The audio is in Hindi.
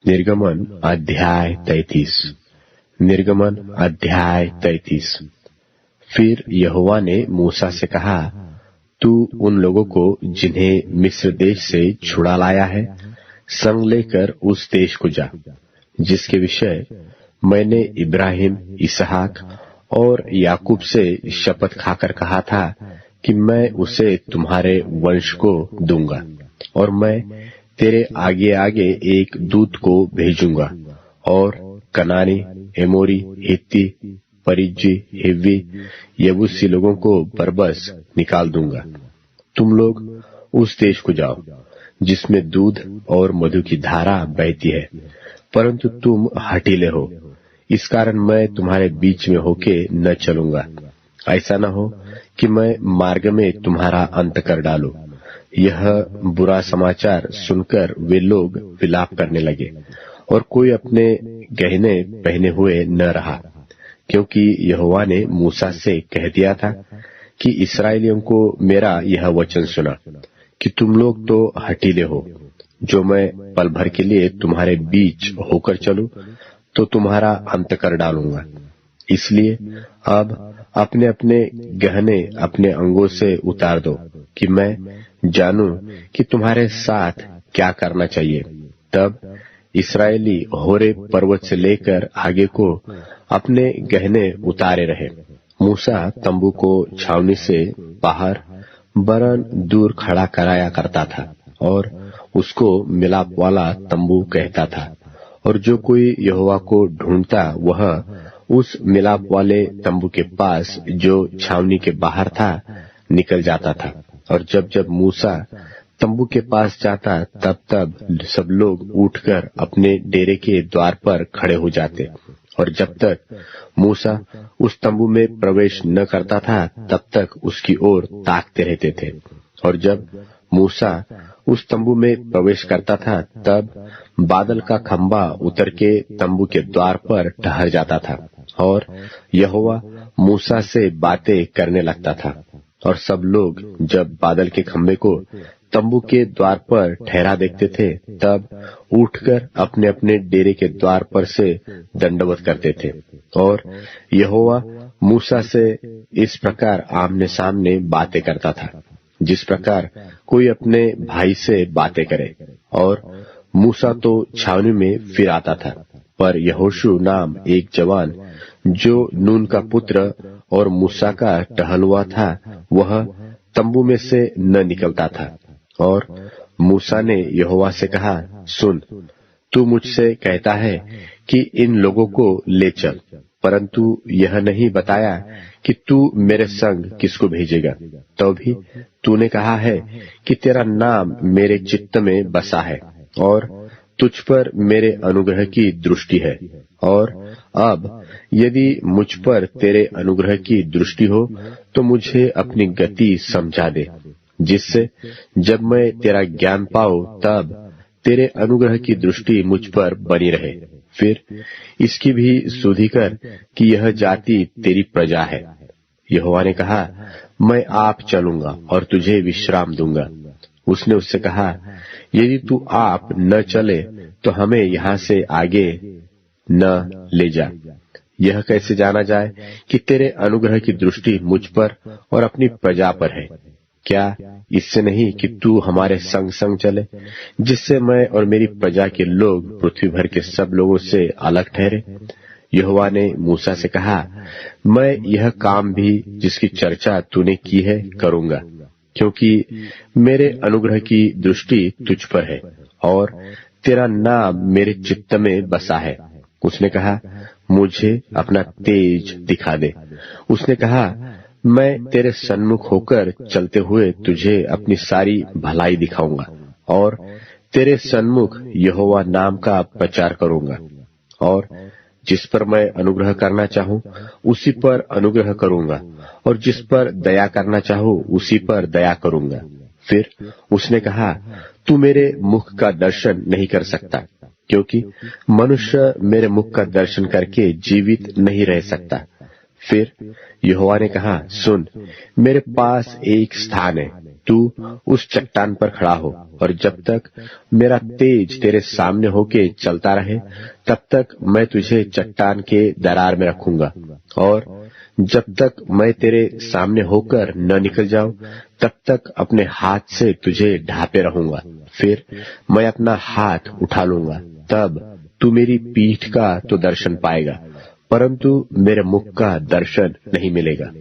निर्गमन अध्याय 33। निर्गमन अध्याय 33। फिर यहोवा ने मूसा से कहा, तू उन लोगों को जिन्हें मिस्र देश से छुड़ा लाया है संग लेकर उस देश को जा, जिसके विषय मैंने इब्राहिम, इसहाक और याकूब से शपथ खाकर कहा था कि मैं उसे तुम्हारे वंश को दूंगा, और मैं तेरे आगे आगे एक दूत को भेजूंगा और कनानी, एमोरी, हित्ती, परिज्जी, हिव्वी, यबूसी लोगों को बरबस निकाल दूंगा। तुम लोग उस देश को जाओ जिसमें दूध और मधु की धारा बहती है, परंतु तुम हठीले हो, इस कारण मैं तुम्हारे बीच में होके न चलूंगा। ऐसा न हो कि मैं मार्ग में तुम्हारा अंत कर डालूं। यह बुरा समाचार सुनकर वे लोग विलाप करने लगे, और कोई अपने गहने पहने हुए न रहा, क्योंकि यहोवा ने मूसा से कह दिया था कि इस्राएलियों को मेरा यह वचन सुना कि तुम लोग तो हठीले हो। जो मैं पल भर के लिए तुम्हारे बीच होकर चलूं तो तुम्हारा अंत कर डालूंगा। इसलिए अब अपने अपने गहने अपने अंगों से उतार दो कि मैं जानूं कि तुम्हारे साथ क्या करना चाहिए। तब इस्राएली होरे पर्वत से लेकर आगे को अपने गहने उतारे रहे। मूसा तंबू को छावनी से बाहर बरन दूर खड़ा कराया करता था, और उसको मिलाप वाला तंबू कहता था। और जो कोई यहोवा को ढूंढता वह उस मिलाप वाले तंबू के पास जो छावनी के बाहर था निकल जाता था। और जब जब मूसा तंबू के पास जाता तब तब सब लोग उठकर अपने डेरे के द्वार पर खड़े हो जाते, और जब तक मूसा उस तंबू में प्रवेश न करता था तब तक उसकी ओर ताकते रहते थे। और जब मूसा उस तंबू में प्रवेश करता था तब बादल का खंभा उतर के तंबू के द्वार पर ठहर जाता था, और यहोवा मूसा से बातें करने लगता था। और सब लोग जब बादल के खंभे को तंबू के द्वार पर ठहरा देखते थे तब उठकर अपने अपने डेरे के द्वार पर से दंडवत करते थे। और यहोवा मूसा से इस प्रकार आमने सामने बातें करता था, जिस प्रकार कोई अपने भाई से बातें करे। और मूसा तो छावनी में फिर आता था, पर यहोशू नाम एक जवान जो नून का पुत्र और मूसा का टहलुआ था, वह तंबू में से न निकलता था। और मूसा ने यहोवा से कहा, सुन, तू मुझसे कहता है कि इन लोगों को ले चल, परंतु यह नहीं बताया कि तू मेरे संग किसको भेजेगा। तो भी तूने कहा है कि तेरा नाम मेरे चित्त में बसा है और तुझ पर मेरे अनुग्रह की दृष्टि है। और अब यदि मुझ पर तेरे अनुग्रह की दृष्टि हो तो मुझे अपनी गति समझा दे, जिससे जब मैं तेरा ज्ञान पाऊं तब तेरे अनुग्रह की दृष्टि मुझ पर बनी रहे। फिर इसकी भी सुधि कर कि यह जाति तेरी प्रजा है। यहोवा ने कहा, मैं आप चलूंगा और तुझे विश्राम दूंगा। उसने उससे कहा, यदि तू आप न चले तो हमें यहाँ से आगे न ले जा। यह कैसे जाना जाए कि तेरे अनुग्रह की दृष्टि मुझ पर और अपनी प्रजा पर है? क्या इससे नहीं कि तू हमारे संग संग चले, जिससे मैं और मेरी प्रजा के लोग पृथ्वी भर के सब लोगों से अलग ठहरे? यहोवा ने मूसा से कहा, मैं यह काम भी जिसकी चर्चा तूने की है करूंगा, क्योंकि मेरे अनुग्रह की दृष्टि तुझ पर है और तेरा नाम मेरे चित्त में बसा है। उसने कहा, मुझे अपना तेज दिखा दे। उसने कहा, मैं तेरे सन्मुख होकर चलते हुए तुझे अपनी सारी भलाई दिखाऊंगा और तेरे सन्मुख यहोवा नाम का प्रचार करूंगा। और जिस पर मैं अनुग्रह करना चाहूं उसी पर अनुग्रह करूंगा, और जिस पर दया करना चाहूं उसी पर दया करूंगा। फिर उसने कहा, तू मेरे मुख का दर्शन नहीं कर सकता, क्योंकि मनुष्य मेरे मुख का दर्शन करके जीवित नहीं रह सकता, फिर यहोवा ने कहा, सुन, मेरे पास एक स्थान है, तू उस चट्टान पर खड़ा हो, और जब तक मेरा तेज तेरे सामने होके चलता रहे, तब तक मैं तुझे चट्टान के दरार में रखूंगा, और जब तक मैं तेरे सामने होकर न निकल जाऊं, तब तक अपने हाथ से तुझे ढांपे रहूंगा। फिर मैं अपना हाथ उठा लूंगा, तब तू मेरी पीठ का तो दर्शन पाएगा, परंतु मेरे मुख का दर्शन नहीं मिलेगा।